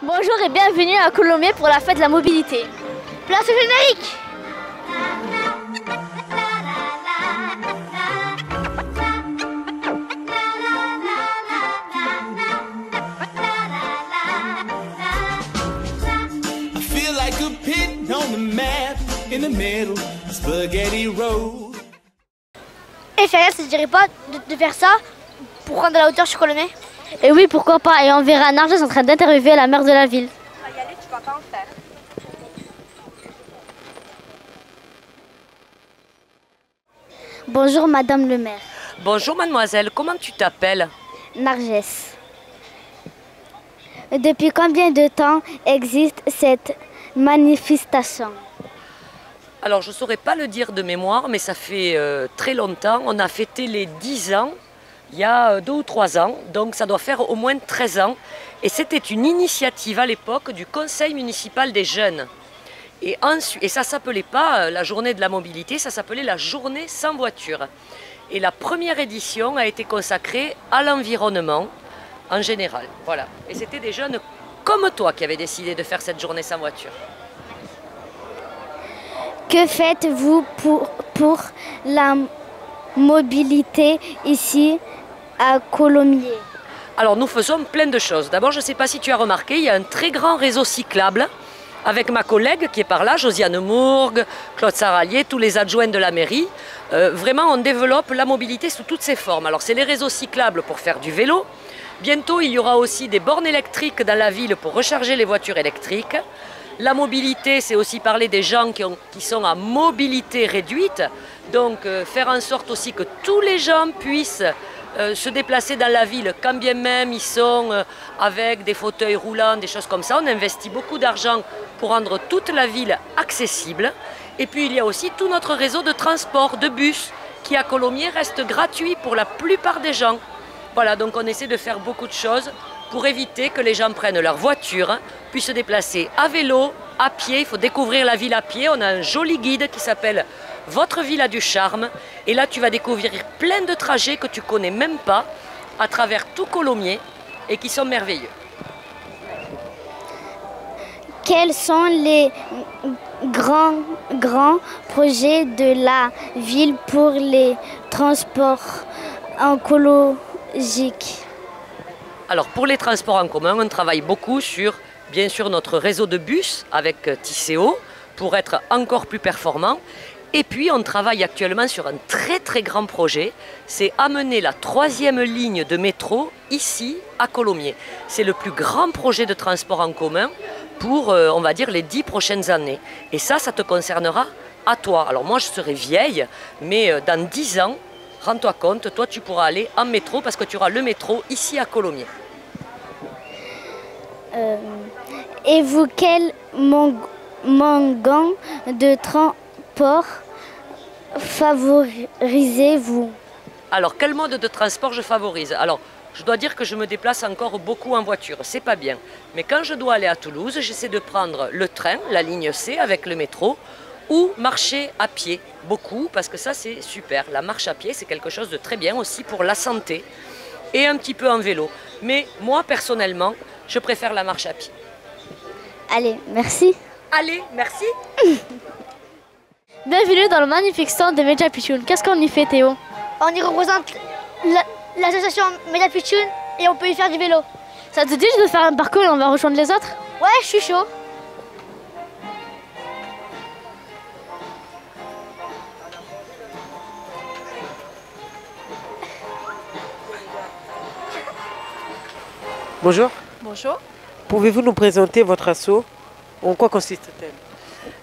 Bonjour et bienvenue à Colomiers pour la fête de la mobilité. Place au générique! I feel like a pin on the map in the middle, spaghetti road. Et Férias, ça ne dirait pas de faire ça pour prendre de la hauteur sur Colomiers? Et oui, pourquoi pas. Et on verra Narges en train d'interviewer la maire de la ville. Tu vas y aller, tu vas pas en faire. Bonjour Madame le maire. Bonjour mademoiselle, comment tu t'appelles? Narges. Depuis combien de temps existe cette manifestation? Alors je ne saurais pas le dire de mémoire, mais ça fait très longtemps. On a fêté les 10 ans, il y a 2 ou 3 ans, donc ça doit faire au moins 13 ans. Et c'était une initiative à l'époque du conseil municipal des jeunes. Et ça ne s'appelait pas la journée de la mobilité, ça s'appelait la journée sans voiture. Et la première édition a été consacrée à l'environnement en général. Voilà. Et c'était des jeunes comme toi qui avaient décidé de faire cette journée sans voiture. Que faites-vous pour la mobilité ici à Colomiers? Alors nous faisons plein de choses. D'abord, je ne sais pas si tu as remarqué, il y a un très grand réseau cyclable avec ma collègue qui est par là, Josiane Mourgue, Claude Saralier, tous les adjoints de la mairie. Vraiment, on développe la mobilité sous toutes ses formes. Alors c'est les réseaux cyclables pour faire du vélo. Bientôt, il y aura aussi des bornes électriques dans la ville pour recharger les voitures électriques. La mobilité, c'est aussi parler des gens qui sont à mobilité réduite. Donc faire en sorte aussi que tous les gens puissent se déplacer dans la ville, quand bien même ils sont avec des fauteuils roulants, des choses comme ça. On investit beaucoup d'argent pour rendre toute la ville accessible. Et puis il y a aussi tout notre réseau de transport, de bus, qui à Colomiers reste gratuit pour la plupart des gens. Voilà, donc on essaie de faire beaucoup de choses pour éviter que les gens prennent leur voiture, puissent se déplacer à vélo, à pied. Il faut découvrir la ville à pied. On a un joli guide qui s'appelle « Votre ville a du charme ». Et là, tu vas découvrir plein de trajets que tu ne connais même pas à travers tout Colomiers et qui sont merveilleux. Quels sont les grands projets de la ville pour les transports écologiques? Alors pour les transports en commun, on travaille beaucoup sur, bien sûr, notre réseau de bus avec Tisséo pour être encore plus performant. Et puis on travaille actuellement sur un très très grand projet, c'est amener la 3e ligne de métro ici à Colomiers. C'est le plus grand projet de transport en commun pour, on va dire, les 10 prochaines années. Et ça te concernera à toi. Alors moi je serai vieille, mais dans 10 ans, rends-toi compte, toi tu pourras aller en métro parce que tu auras le métro ici à Colomiers. Et vous, quel mangan de transport favorisez-vous? Alors quel mode de transport je favorise? Alors je dois dire que je me déplace encore beaucoup en voiture, c'est pas bien. Mais quand je dois aller à Toulouse, j'essaie de prendre le train, la ligne C avec le métro, ou marcher à pied, beaucoup, parce que ça c'est super. La marche à pied c'est quelque chose de très bien aussi pour la santé, et un petit peu en vélo. Mais moi personnellement, je préfère la marche à pied. Allez, merci. Allez, merci. Bienvenue dans le magnifique stand de Media Pitchoun. Qu'est-ce qu'on y fait, Théo? On y représente l'association Media Pitchoun et on peut y faire du vélo. Ça te dit de faire un parcours et on va rejoindre les autres? Ouais, je suis chaud. Bonjour. Bonjour. Pouvez-vous nous présenter votre asso? En quoi consiste-t-elle?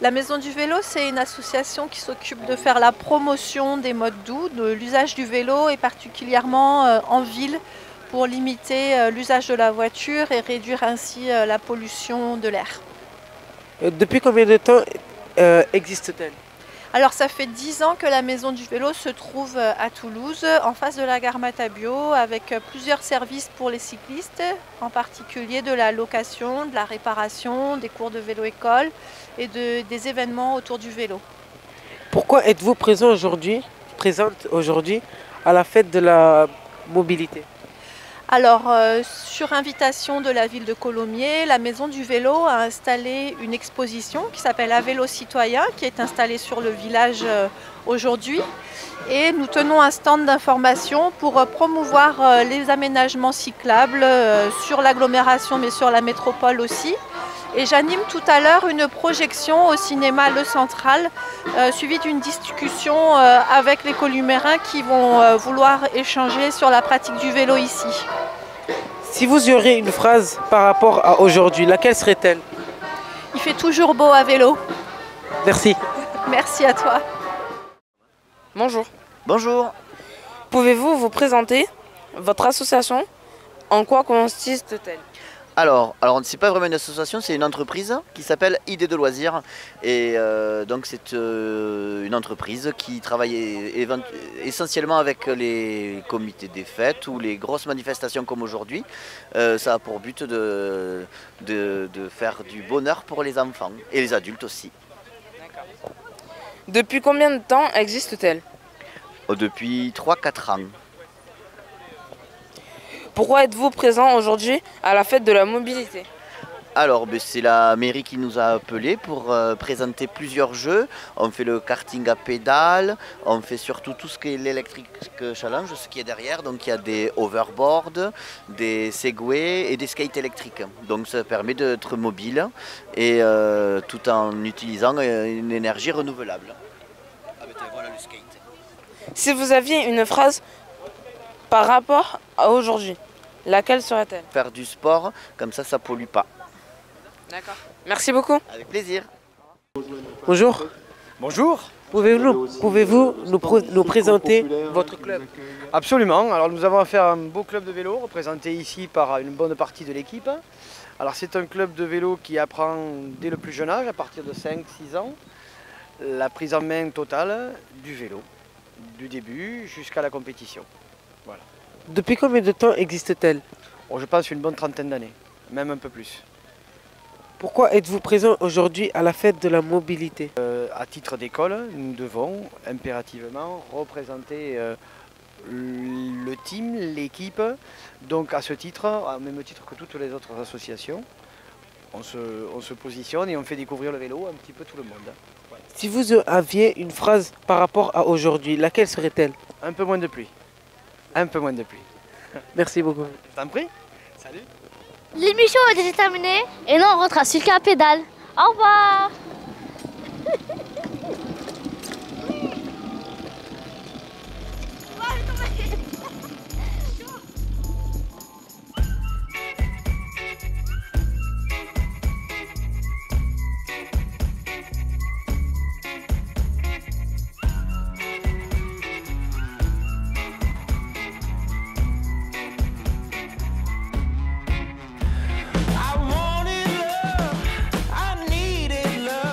La Maison du Vélo, c'est une association qui s'occupe de faire la promotion des modes doux, de l'usage du vélo et particulièrement en ville pour limiter l'usage de la voiture et réduire ainsi la pollution de l'air. Depuis combien de temps existe-t-elle? Alors ça fait 10 ans que la Maison du Vélo se trouve à Toulouse, en face de la gare Matabio, avec plusieurs services pour les cyclistes, en particulier de la location, de la réparation, des cours de vélo-école et des événements autour du vélo. Pourquoi êtes-vous présente aujourd'hui à la fête de la mobilité? Alors, sur invitation de la ville de Colomiers, la Maison du Vélo a installé une exposition qui s'appelle À vélo citoyen, qui est installée sur le village aujourd'hui. Et nous tenons un stand d'information pour promouvoir les aménagements cyclables sur l'agglomération, mais sur la métropole aussi. Et j'anime tout à l'heure une projection au cinéma Le Central, suivie d'une discussion avec les Columérains qui vont vouloir échanger sur la pratique du vélo ici. Si vous auriez une phrase par rapport à aujourd'hui, laquelle serait-elle? Il fait toujours beau à vélo. Merci. Merci à toi. Bonjour. Bonjour. Pouvez-vous vous présenter votre association? En quoi consiste-t-elle? Alors c'est pas vraiment une association, c'est une entreprise qui s'appelle Idées de loisirs. Et donc c'est une entreprise qui travaille essentiellement avec les comités des fêtes ou les grosses manifestations comme aujourd'hui. Ça a pour but de faire du bonheur pour les enfants et les adultes aussi. Depuis combien de temps existe-t-elle? Depuis 3-4 ans. Pourquoi êtes-vous présent aujourd'hui à la fête de la mobilité? Alors, c'est la mairie qui nous a appelés pour présenter plusieurs jeux. On fait le karting à pédales, on fait surtout tout ce qui est l'électrique challenge, ce qui est derrière. Donc il y a des overboards, des segways et des skates électriques. Donc ça permet d'être mobile et tout en utilisant une énergie renouvelable. Ah ben voilà le skate. Si vous aviez une phrase par rapport à aujourd'hui, laquelle serait-elle? Faire du sport, comme ça pollue pas. D'accord. Merci beaucoup. Avec plaisir. Bonjour. Bonjour. Pouvez-vous nous présenter votre club? Absolument. Alors nous avons affaire à un beau club de vélo représenté ici par une bonne partie de l'équipe. Alors c'est un club de vélo qui apprend dès le plus jeune âge, à partir de 5-6 ans, la prise en main totale du vélo, du début jusqu'à la compétition. Voilà. Depuis combien de temps existe-t-elle? Je pense une bonne trentaine d'années, même un peu plus. Pourquoi êtes-vous présent aujourd'hui à la fête de la mobilité? À titre d'école, nous devons impérativement représenter le team, l'équipe. Donc à ce titre, au même titre que toutes les autres associations, on se positionne et on fait découvrir le vélo un petit peu tout le monde. Voilà. Si vous aviez une phrase par rapport à aujourd'hui, laquelle serait-elle? Un peu moins de pluie. Un peu moins de pluie. Merci beaucoup. Je t'en prie. Salut. L'émission est déjà terminée et là on rentre à Sulka à pédale. Au revoir. I wanted love, I needed love.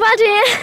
watching.